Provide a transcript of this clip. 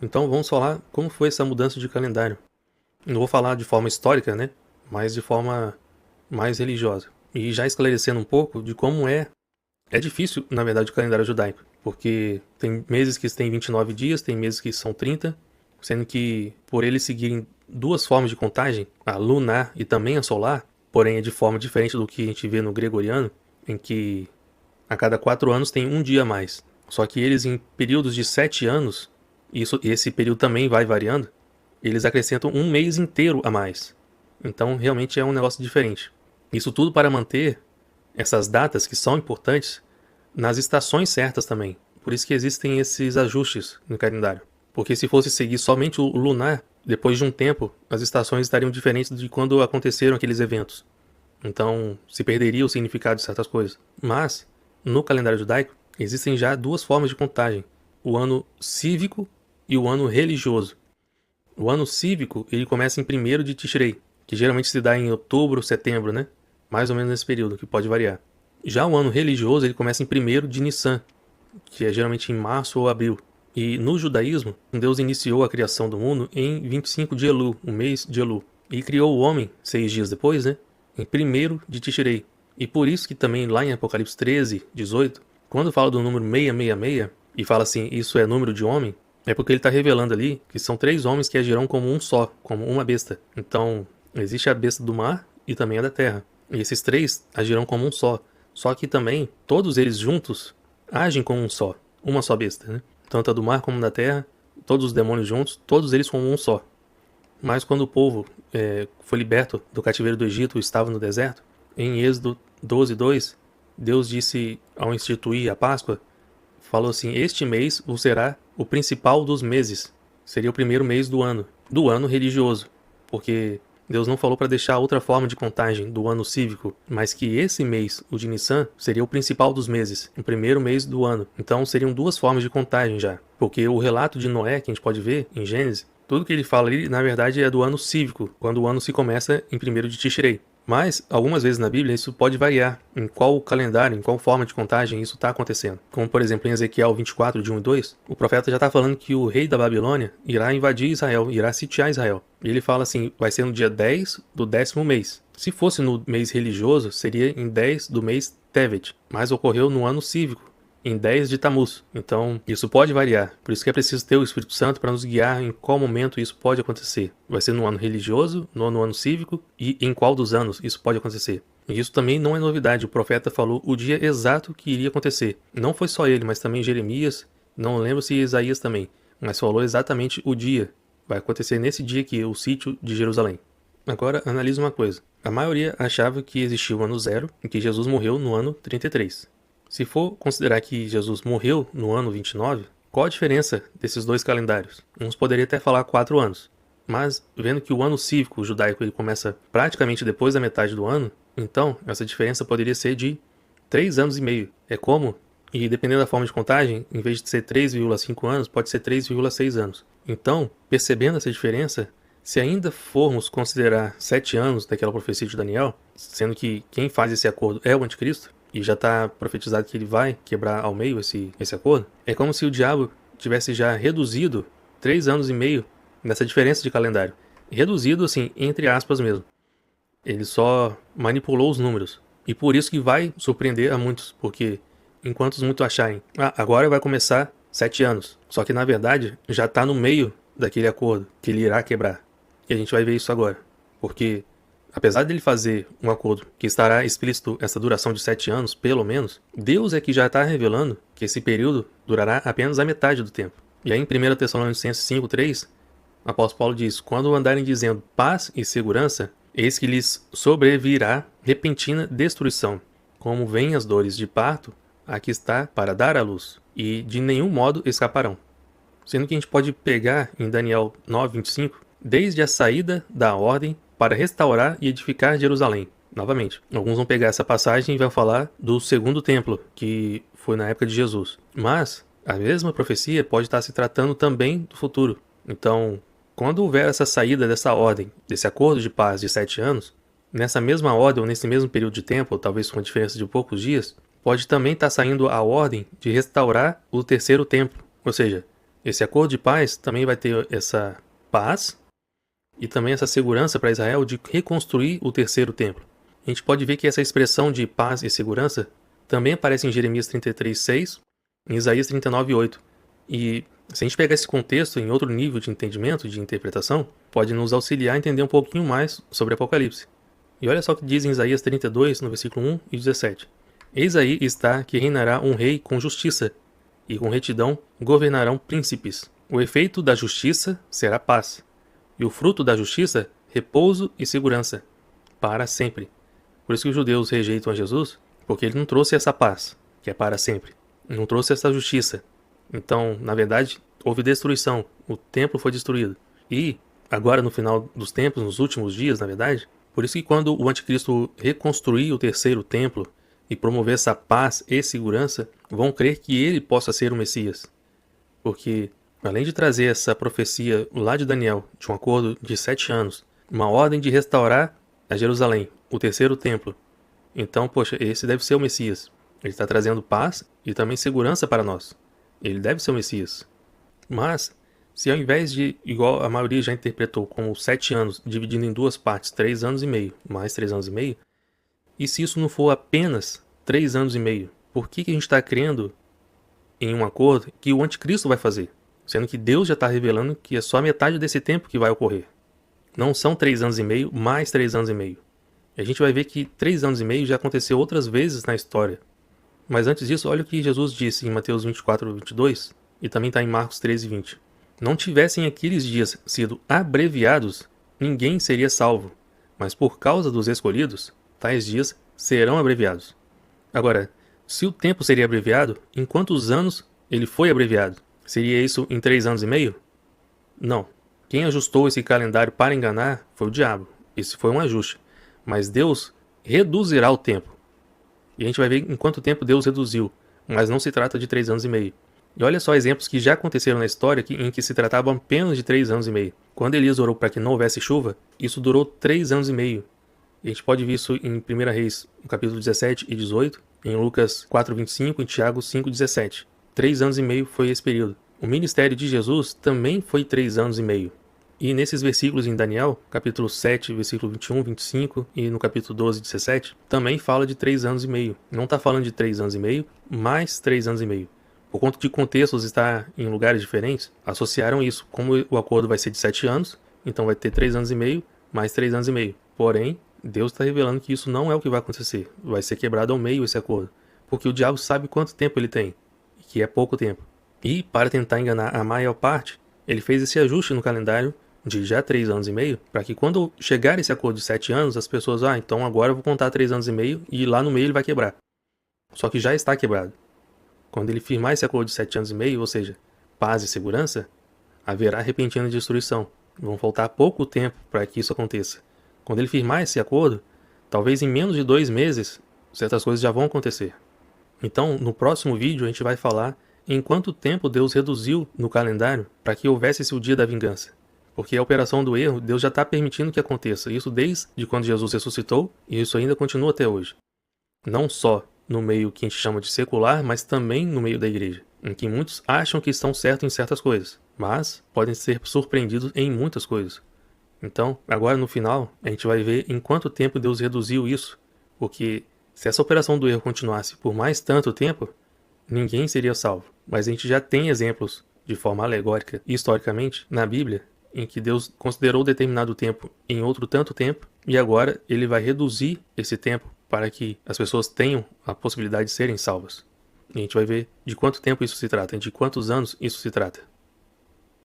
Então vamos falar como foi essa mudança de calendário. Não vou falar de forma histórica, né? Mas de forma mais religiosa. E já esclarecendo um pouco de como é difícil, na verdade, o calendário judaico. Porque tem meses que têm 29 dias, tem meses que são 30, sendo que por eles seguirem duas formas de contagem, a lunar e também a solar, porém é de forma diferente do que a gente vê no gregoriano, em que a cada 4 anos tem um dia a mais. Só que eles, em períodos de 7 anos, esse período também vai variando, eles acrescentam um mês inteiro a mais. Então, realmente é um negócio diferente. Isso tudo para manter essas datas que são importantes nas estações certas também. Por isso que existem esses ajustes no calendário. Porque se fosse seguir somente o lunar, depois de um tempo, as estações estariam diferentes de quando aconteceram aqueles eventos. Então, se perderia o significado de certas coisas. Mas, no calendário judaico, existem já duas formas de contagem: o ano cívico e o ano religioso. O ano cívico, ele começa em 1º de Tishrei, que geralmente se dá em outubro, setembro, né? Mais ou menos nesse período, que pode variar. Já o ano religioso, ele começa em 1º de Nissan, que é geralmente em março ou abril. E no judaísmo, Deus iniciou a criação do mundo em 25 de Elul, o mês de Elul. E criou o homem 6 dias depois, né? Em 1º de Tishrei. E por isso que também lá em Apocalipse 13, 18, quando fala do número 666 e fala assim, isso é número de homem, é porque ele está revelando ali que são 3 homens que agirão como um só, como uma besta. Então, existe a besta do mar e também a da terra. E esses 3 agirão como um só. Só que também, todos eles juntos agem como um só, uma só besta, né? Tanto a do mar como a da terra, todos os demônios juntos, todos eles como um só. Mas quando o povo foi liberto do cativeiro do Egito e estava no deserto, em Êxodo 12:2, Deus disse, ao instituir a Páscoa, falou assim, este mês vos será o principal dos meses. Seria o primeiro mês do ano religioso. Porque Deus não falou para deixar outra forma de contagem do ano cívico, mas que esse mês, o de Nissan, seria o principal dos meses, o primeiro mês do ano. Então seriam duas formas de contagem já. Porque o relato de Noé, que a gente pode ver em Gênesis, tudo que ele fala ali, na verdade, é do ano cívico, quando o ano se começa em 1º de Tishrei. Mas, algumas vezes na Bíblia, isso pode variar em qual calendário, em qual forma de contagem isso está acontecendo. Como, por exemplo, em Ezequiel 24, de 1 e 2, o profeta já está falando que o rei da Babilônia irá invadir Israel, irá sitiar Israel. E ele fala assim, vai ser no dia 10 do 10º mês. Se fosse no mês religioso, seria em 10 do mês Tevet, mas ocorreu no ano cívico, em 10 de Tamuz. Então, isso pode variar. Por isso que é preciso ter o Espírito Santo para nos guiar em qual momento isso pode acontecer. Vai ser no ano religioso, no ano cívico e em qual dos anos isso pode acontecer. E isso também não é novidade. O profeta falou o dia exato que iria acontecer. Não foi só ele, mas também Jeremias, não lembro se Isaías também, mas falou exatamente o dia. Vai acontecer nesse dia aqui, o sítio de Jerusalém. Agora, analise uma coisa. A maioria achava que existia o ano 0 e que Jesus morreu no ano 33. Se for considerar que Jesus morreu no ano 29, qual a diferença desses dois calendários? Uns poderiam até falar 4 anos, mas vendo que o ano cívico judaico ele começa praticamente depois da metade do ano, então essa diferença poderia ser de 3 anos e meio. É como, e dependendo da forma de contagem, em vez de ser 3,5 anos, pode ser 3,6 anos. Então, percebendo essa diferença, se ainda formos considerar 7 anos daquela profecia de Daniel, sendo que quem faz esse acordo é o anticristo, e já está profetizado que ele vai quebrar ao meio esse acordo, é como se o diabo tivesse já reduzido 3 anos e meio nessa diferença de calendário. Reduzido, assim, entre aspas mesmo. Ele só manipulou os números. E por isso que vai surpreender a muitos, porque enquanto muitos acharem, agora vai começar 7 anos. Só que na verdade já está no meio daquele acordo que ele irá quebrar. E a gente vai ver isso agora. Porque apesar dele fazer um acordo que estará explícito essa duração de 7 anos, pelo menos, Deus é que já está revelando que esse período durará apenas a metade do tempo. E aí em 1 Tessalonicenses 5:3, o apóstolo Paulo diz, quando andarem dizendo paz e segurança, eis que lhes sobrevirá repentina destruição, como vêm as dores de parto, aqui está para dar à luz, e de nenhum modo escaparão. Sendo que a gente pode pegar em Daniel 9:25, desde a saída da ordem para restaurar e edificar Jerusalém. Novamente, alguns vão pegar essa passagem e vão falar do segundo templo, que foi na época de Jesus. Mas a mesma profecia pode estar se tratando também do futuro. Então, quando houver essa saída dessa ordem, desse acordo de paz de 7 anos, nessa mesma ordem ou nesse mesmo período de tempo, ou talvez com uma diferença de poucos dias, pode também estar saindo a ordem de restaurar o terceiro templo. Ou seja, Esse acordo de paz também vai ter essa paz e também essa segurança para Israel de reconstruir o terceiro templo. A gente pode ver que essa expressão de paz e segurança também aparece em Jeremias 33:6, em Isaías 39:8. E se a gente pegar esse contexto em outro nível de entendimento, de interpretação, pode nos auxiliar a entender um pouquinho mais sobre Apocalipse. E olha só o que diz em Isaías 32, no versículo 1 e 17. Eis aí está que reinará um rei com justiça, e com retidão governarão príncipes. O efeito da justiça será paz, e o fruto da justiça, repouso e segurança, para sempre. Por isso que os judeus rejeitam a Jesus, porque ele não trouxe essa paz, que é para sempre. Não trouxe essa justiça. Então, na verdade, houve destruição. O templo foi destruído. E, agora no final dos tempos, nos últimos dias, na verdade, por isso que quando o anticristo reconstruir o terceiro templo e promover essa paz e segurança, vão crer que ele possa ser o Messias. Porque, além de trazer essa profecia lá de Daniel, de um acordo de 7 anos, uma ordem de restaurar a Jerusalém, o terceiro templo. Então, poxa, esse deve ser o Messias. Ele está trazendo paz e também segurança para nós. Ele deve ser o Messias. Mas, se ao invés de, igual a maioria já interpretou, como 7 anos, dividindo em duas partes, 3 anos e meio, mais 3 anos e meio, e se isso não for apenas 3 anos e meio, por que a gente está crendo em um acordo que o anticristo vai fazer? Sendo que Deus já está revelando que é só a metade desse tempo que vai ocorrer. Não são 3 anos e meio, mais 3 anos e meio. E a gente vai ver que 3 anos e meio já aconteceu outras vezes na história. Mas antes disso, olha o que Jesus disse em Mateus 24:22 e também está em Marcos 13:20. Não tivessem aqueles dias sido abreviados, ninguém seria salvo. Mas por causa dos escolhidos, tais dias serão abreviados. Agora, se o tempo seria abreviado, em quantos anos ele foi abreviado? Seria isso em 3 anos e meio? Não. Quem ajustou esse calendário para enganar foi o diabo. Esse foi um ajuste. Mas Deus reduzirá o tempo. E a gente vai ver em quanto tempo Deus reduziu. Mas não se trata de 3 anos e meio. E olha só exemplos que já aconteceram na história em que se tratavam apenas de 3 anos e meio. Quando Elias orou para que não houvesse chuva, isso durou 3 anos e meio. E a gente pode ver isso em 1 Reis, no capítulo 17 e 18, em Lucas 4:25 e em Tiago 5:17. 3 anos e meio foi esse período. O ministério de Jesus também foi 3 anos e meio. E nesses versículos em Daniel, capítulo 7, versículo 21, 25 e no capítulo 12, 17, também fala de 3 anos e meio. Não está falando de 3 anos e meio, mais 3 anos e meio. Por conta de contextos estar em lugares diferentes, associaram isso. Como o acordo vai ser de 7 anos, então vai ter 3 anos e meio, mais 3 anos e meio. Porém, Deus está revelando que isso não é o que vai acontecer. Vai ser quebrado ao meio esse acordo. Porque o diabo sabe quanto tempo ele tem, que é pouco tempo. E, para tentar enganar a maior parte, ele fez esse ajuste no calendário de já 3 anos e meio, para que quando chegar esse acordo de 7 anos, as pessoas, então agora eu vou contar 3 anos e meio, e lá no meio ele vai quebrar. Só que já está quebrado. Quando ele firmar esse acordo de 7 anos e meio, ou seja, paz e segurança, haverá repentina destruição. Vão faltar pouco tempo para que isso aconteça. Quando ele firmar esse acordo, talvez em menos de 2 meses, certas coisas já vão acontecer. Então, no próximo vídeo, a gente vai falar em quanto tempo Deus reduziu no calendário para que houvesse esse dia da vingança. Porque a operação do erro, Deus já está permitindo que aconteça. Isso desde quando Jesus ressuscitou, e isso ainda continua até hoje. Não só no meio que a gente chama de secular, mas também no meio da igreja, em que muitos acham que estão certos em certas coisas, mas podem ser surpreendidos em muitas coisas. Então, agora no final, a gente vai ver em quanto tempo Deus reduziu isso, porque se essa operação do erro continuasse por mais tanto tempo, ninguém seria salvo. Mas a gente já tem exemplos, de forma alegórica e historicamente, na Bíblia, em que Deus considerou determinado tempo em outro tanto tempo, e agora ele vai reduzir esse tempo para que as pessoas tenham a possibilidade de serem salvas. E a gente vai ver de quanto tempo isso se trata, de quantos anos isso se trata.